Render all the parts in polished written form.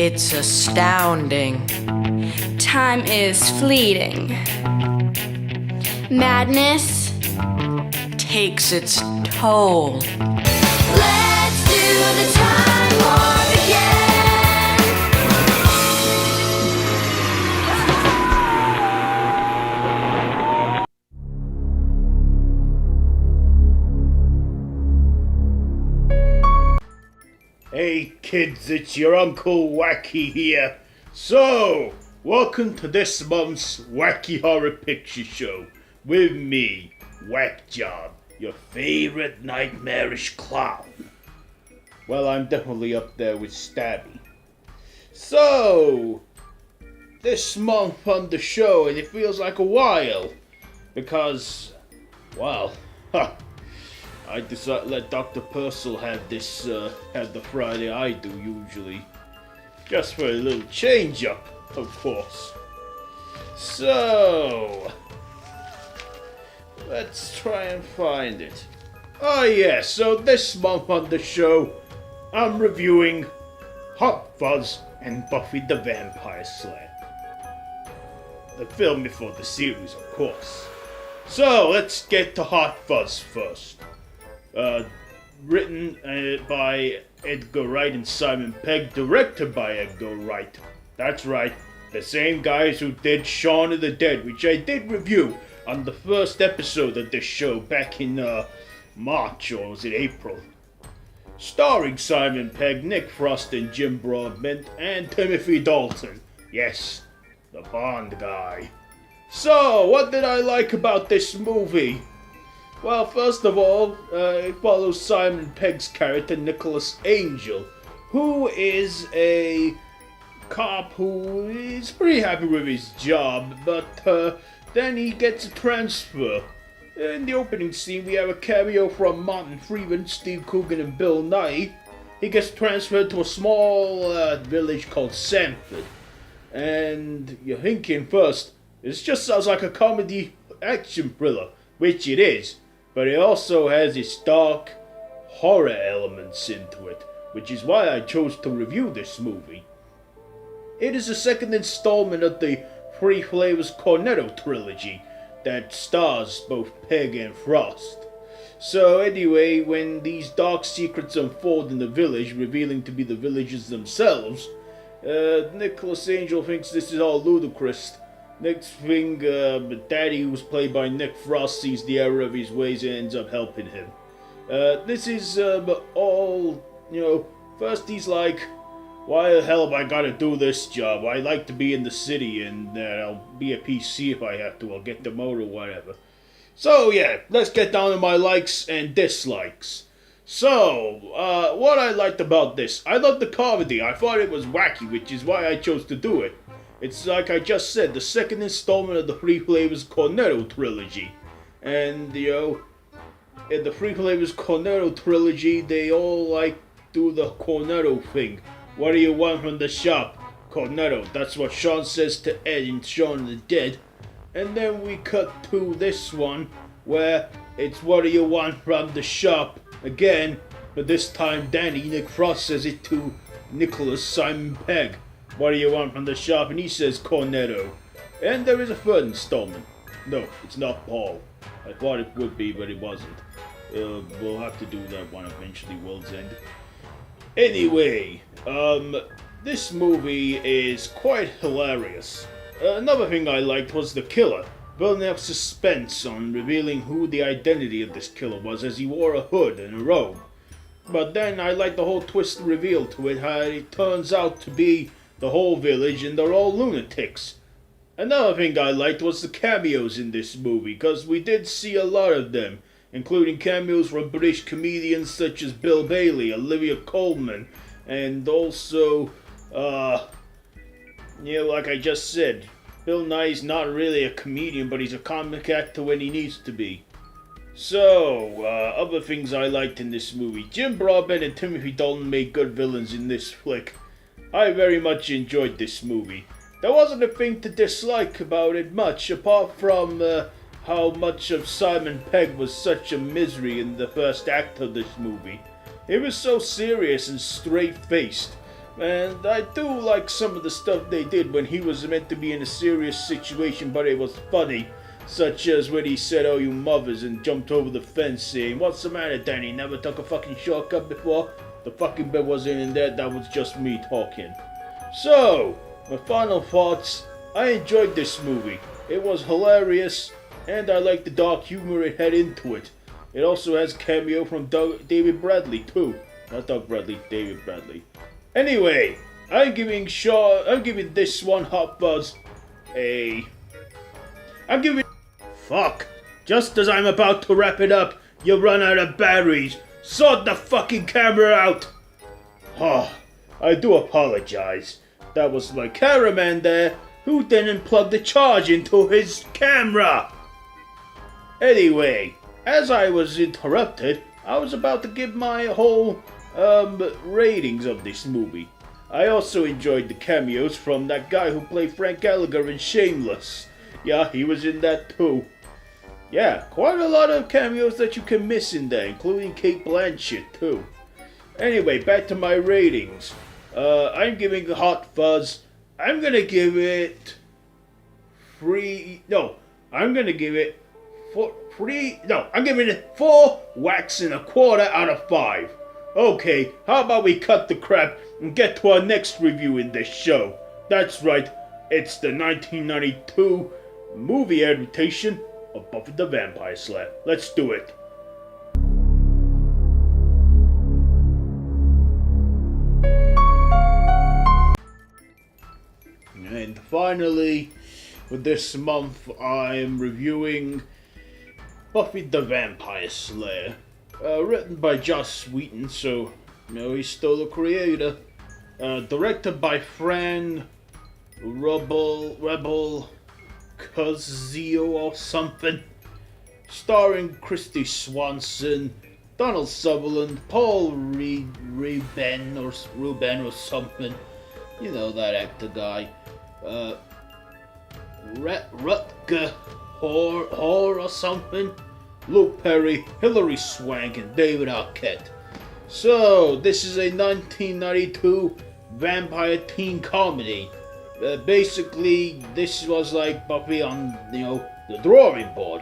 It's astounding. Time is fleeting. Madness Takes its toll. Let's do the time warp again. Hey kids, it's your Uncle Wacky here. So, welcome to this month's Wacky Horror Picture Show with me, Wackjob, your favorite nightmarish clown. Well, I'm definitely up there with Stabby. So, this month on the show, and it feels like a while, because, well, I decided to let Dr. Purcell have the Friday I do usually. Just for a little change up, of course. So, let's try and find it. Oh yeah, so this month on the show, I'm reviewing Hot Fuzz and Buffy the Vampire Slayer. The film before the series, of course. So, let's get to Hot Fuzz first. Written by Edgar Wright and Simon Pegg, directed by Edgar Wright. That's right, the same guys who did Shaun of the Dead, which I did review on the first episode of this show back in March, or was it April? Starring Simon Pegg, Nick Frost, and Jim Broadbent, and Timothy Dalton. Yes, the Bond guy. So, what did I like about this movie? Well, first of all, it follows Simon Pegg's character, Nicholas Angel, who is a cop who is pretty happy with his job, but then he gets a transfer. In the opening scene, we have a cameo from Martin Freeman, Steve Coogan, and Bill Nighy. He gets transferred to a small village called Sanford. And you're thinking first, this just sounds like a comedy action thriller, which it is. But it also has its dark horror elements into it, which is why I chose to review this movie. It is the second installment of the Three Flavors Cornetto trilogy that stars both Pegg and Frost. So anyway, when these dark secrets unfold in the village, revealing to be the villagers themselves, Nicholas Angel thinks this is all ludicrous. Next thing, Daddy, who's played by Nick Frost, sees the error of his ways and ends up helping him. This is all, first he's like, why the hell have I gotta do this job? I like to be in the city and I'll be a PC if I have to. I'll get the motor or whatever. So yeah, let's get down to my likes and dislikes. So, what I liked about this, I loved the comedy. I thought it was wacky, which is why I chose to do it. It's like I just said, the second installment of the Three Flavors Cornetto trilogy. And, in the Three Flavors Cornetto trilogy, they all, do the Cornetto thing. What do you want from the shop? Cornetto. That's what Sean says to Ed in Shaun of the Dead. And then we cut to this one, where it's what do you want from the shop? Again, but this time Danny, Nick Frost, says it to Nicholas Simon Pegg. What do you want from the shop? And he says Cornetto. And there is a third installment. No, it's not Paul. I thought it would be, but it wasn't. We'll have to do that one eventually, World's End. Anyway, this movie is quite hilarious. Another thing I liked was the killer. Building up suspense on revealing who the identity of this killer was, as he wore a hood and a robe. But then I liked the whole twist reveal to it, how it turns out to be the whole village, and they're all lunatics. Another thing I liked was the cameos in this movie, because we did see a lot of them, including cameos from British comedians such as Bill Bailey, Olivia Colman, and also, like I just said, Bill Nighy's not really a comedian, but he's a comic actor when he needs to be. So, other things I liked in this movie. Jim Broadbent and Timothy Dalton made good villains in this flick. I very much enjoyed this movie. There wasn't a thing to dislike about it much, apart from how much of Simon Pegg was such a misery in the first act of this movie. It was so serious and straight-faced, And I do like some of the stuff they did when he was meant to be in a serious situation, but it was funny. Such as when he said, "Oh, you mothers," and jumped over the fence saying, "What's the matter, Danny? Never took a fucking shortcut before?" The fucking bed wasn't in there, that was just me talking. So, my final thoughts. I enjoyed this movie. It was hilarious, and I like the dark humor it had into it. It also has cameo from David Bradley too. Not Doug Bradley, David Bradley. Anyway, I'm giving this one Hot Fuzz I'm giving fuck. Just as I'm about to wrap it up, you run out of batteries. Sort the fucking camera out. Oh, I do apologize. That was my cameraman there who didn't plug the charge into his camera. Anyway, as I was interrupted, I was about to give my whole ratings of this movie. I also enjoyed the cameos from that guy who played Frank Gallagher in Shameless. Yeah, he was in that too. Yeah, quite a lot of cameos that you can miss in there, including Kate Blanchett too. Anyway, back to my ratings. I'm giving the Hot Fuzz. I'm gonna give it I'm giving it 4 whacks and a quarter out of 5. Okay, how about we cut the crap and get to our next review in this show? That's right, it's the 1992 movie adaptation of Buffy the Vampire Slayer. Let's do it. And finally, for this month, I'm reviewing Buffy the Vampire Slayer. Written by Joss Whedon, so, he's still the creator. Directed by Fran Rebel Cuzio or something. Starring Christy Swanson, Donald Sutherland, Paul Ruben or something. You know that actor guy. Rutger Hauer or something. Luke Perry, Hilary Swank, and David Arquette. So, this is a 1992 vampire teen comedy. Basically, this was like Buffy on, the drawing board.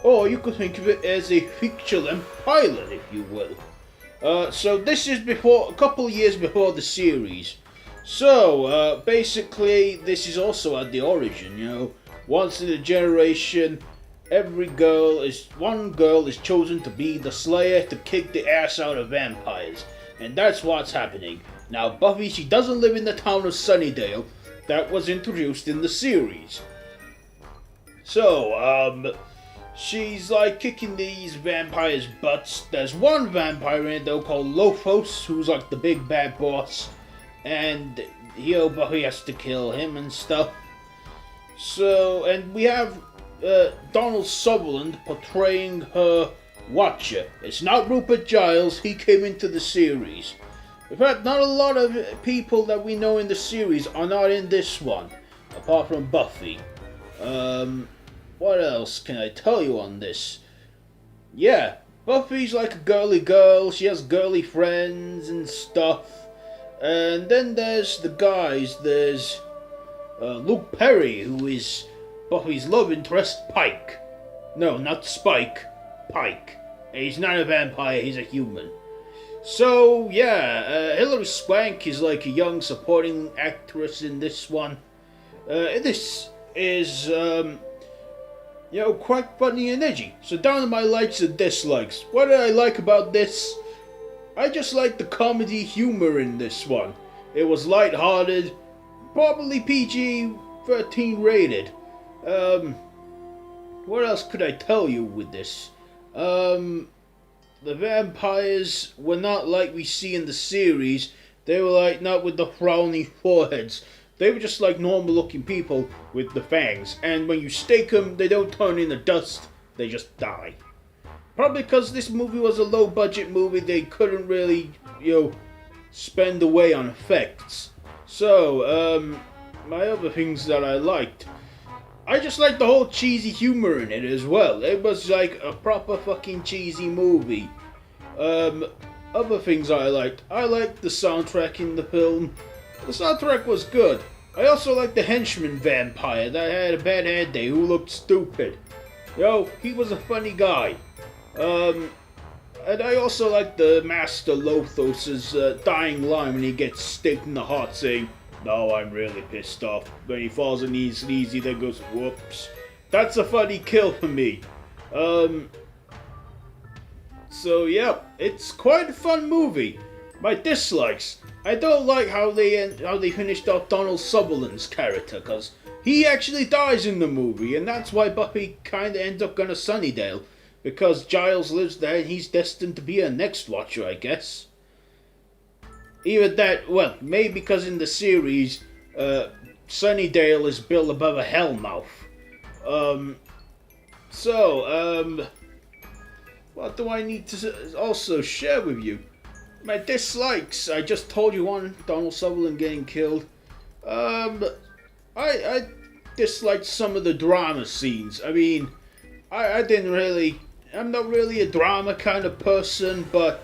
Or you could think of it as a feature-length pilot, if you will. So this is a couple years before the series. So, basically, this is also at the origin, Once in a generation, one girl is chosen to be the Slayer to kick the ass out of vampires. And that's what's happening. Now, Buffy, she doesn't live in the town of Sunnydale that was introduced in the series. So, she's like kicking these vampires' butts. There's one vampire in it though called Lophos, who's like the big bad boss. And, Buffy has to kill him and stuff. So, and we have Donald Sutherland portraying her Watcher. It's not Rupert Giles, he came into the series. In fact, not a lot of people that we know in the series are not in this one, apart from Buffy. What else can I tell you on this? Yeah, Buffy's like a girly girl, she has girly friends and stuff. And then there's the guys, there's Luke Perry, who is Buffy's love interest, Pike. No, not Spike, Pike. He's not a vampire, he's a human. So, yeah, Hilary Swank is like a young supporting actress in this one. This is, quite funny and edgy. So down to my likes and dislikes. What did I like about this? I just like the comedy humor in this one. It was lighthearted, probably PG-13 rated. What else could I tell you with this? The vampires were not like we see in the series. They were like not with the frowny foreheads. They were just like normal looking people with the fangs. And when you stake them, they don't turn into dust. They just die. Probably because this movie was a low budget movie, they couldn't really, spend away on effects. So, my other things that I liked. I just liked the whole cheesy humor in it as well. It was like a proper fucking cheesy movie. other things I liked the soundtrack in the film. The soundtrack was good. I also liked the henchman vampire that had a bad hair day who looked stupid. He was a funny guy. And I also liked the Master Lothos's dying line when he gets staked in the heart saying, "No, I'm really pissed off." When he falls on his knees, he then goes, "Whoops." That's a funny kill for me. So yeah, it's quite a fun movie. My dislikes: I don't like how they finished off Donald Sutherland's character, because he actually dies in the movie, and that's why Buffy kinda ends up going to Sunnydale, because Giles lives there and he's destined to be her next Watcher, I guess. Either that, well, maybe because in the series, Sunnydale is built above a hellmouth. What do I need to also share with you? My dislikes. I just told you one, Donald Sutherland getting killed. I disliked some of the drama scenes. I mean, I'm not really a drama kind of person, but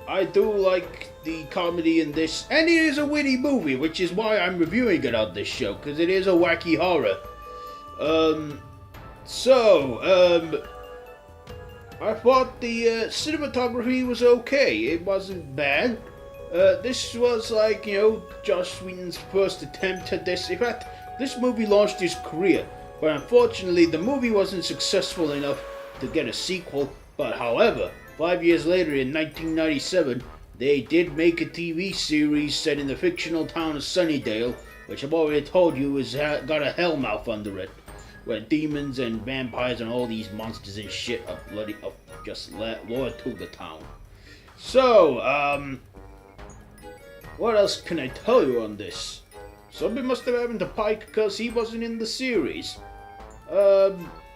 I do like the comedy in this. And it is a witty movie, which is why I'm reviewing it on this show, because it is a wacky horror. I thought the cinematography was okay. It wasn't bad. This was like, Joss Whedon's first attempt at this. In fact, this movie launched his career, but unfortunately the movie wasn't successful enough to get a sequel. But however, 5 years later in 1997, they did make a TV series set in the fictional town of Sunnydale, which I've already told you has got a hellmouth under it, where demons and vampires and all these monsters and shit are just lured to the town. So, what else can I tell you on this? Something must have happened to Pike because he wasn't in the series.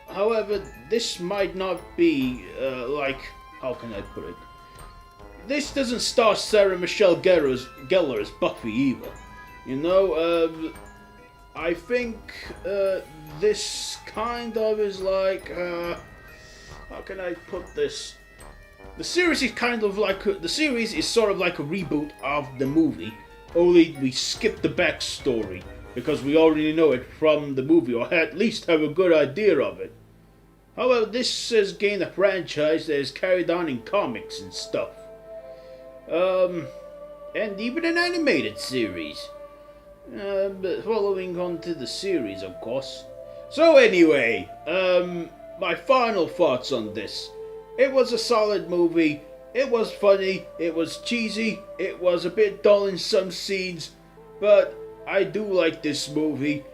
However, this might not be, how can I put it? This doesn't star Sarah Michelle Gellar as Buffy either. I think this kind of is like, how can I put this? The series is sort of like a reboot of the movie, only we skip the backstory because we already know it from the movie, or at least have a good idea of it. However, this has gained a franchise that is carried on in comics and stuff. And even an animated series. But following on to the series, of course. So anyway, my final thoughts on this. It was a solid movie. It was funny. It was cheesy. It was a bit dull in some scenes. But I do like this movie.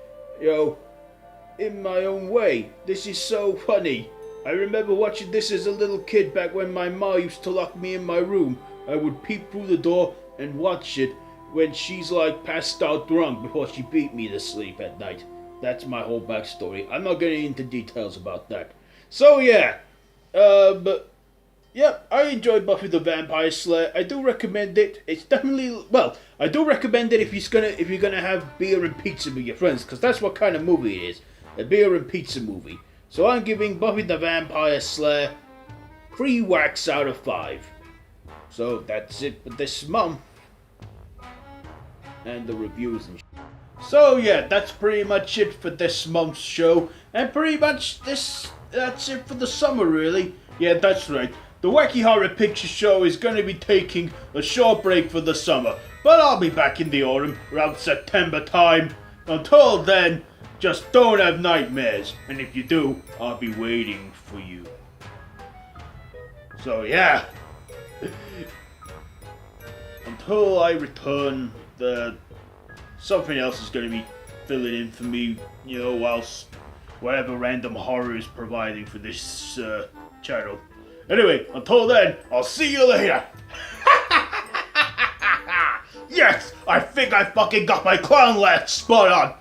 In my own way. This is so funny. I remember watching this as a little kid back when my ma used to lock me in my room. I would peep through the door and watch it when she's like passed out drunk before she beat me to sleep at night. That's my whole backstory. I'm not getting into details about that. So yeah, I enjoy Buffy the Vampire Slayer. I do recommend it. It's definitely, I do recommend it if you're gonna have beer and pizza with your friends, because that's what kind of movie it is. A beer and pizza movie. So I'm giving Buffy the Vampire Slayer 3 whacks out of 5. So that's it for this month. And the reviews and So yeah, that's pretty much it for this month's show. And pretty much that's it for the summer, really. Yeah, that's right. The Wacky Horror Picture Show is going to be taking a short break for the summer. But I'll be back in the autumn, around September time. Until then, just don't have nightmares. And if you do, I'll be waiting for you. So yeah. Until I return, something else is going to be filling in for me, whilst whatever random horror is providing for this channel. Anyway, until then, I'll see you later. Yes, I think I fucking got my clown laugh spot on.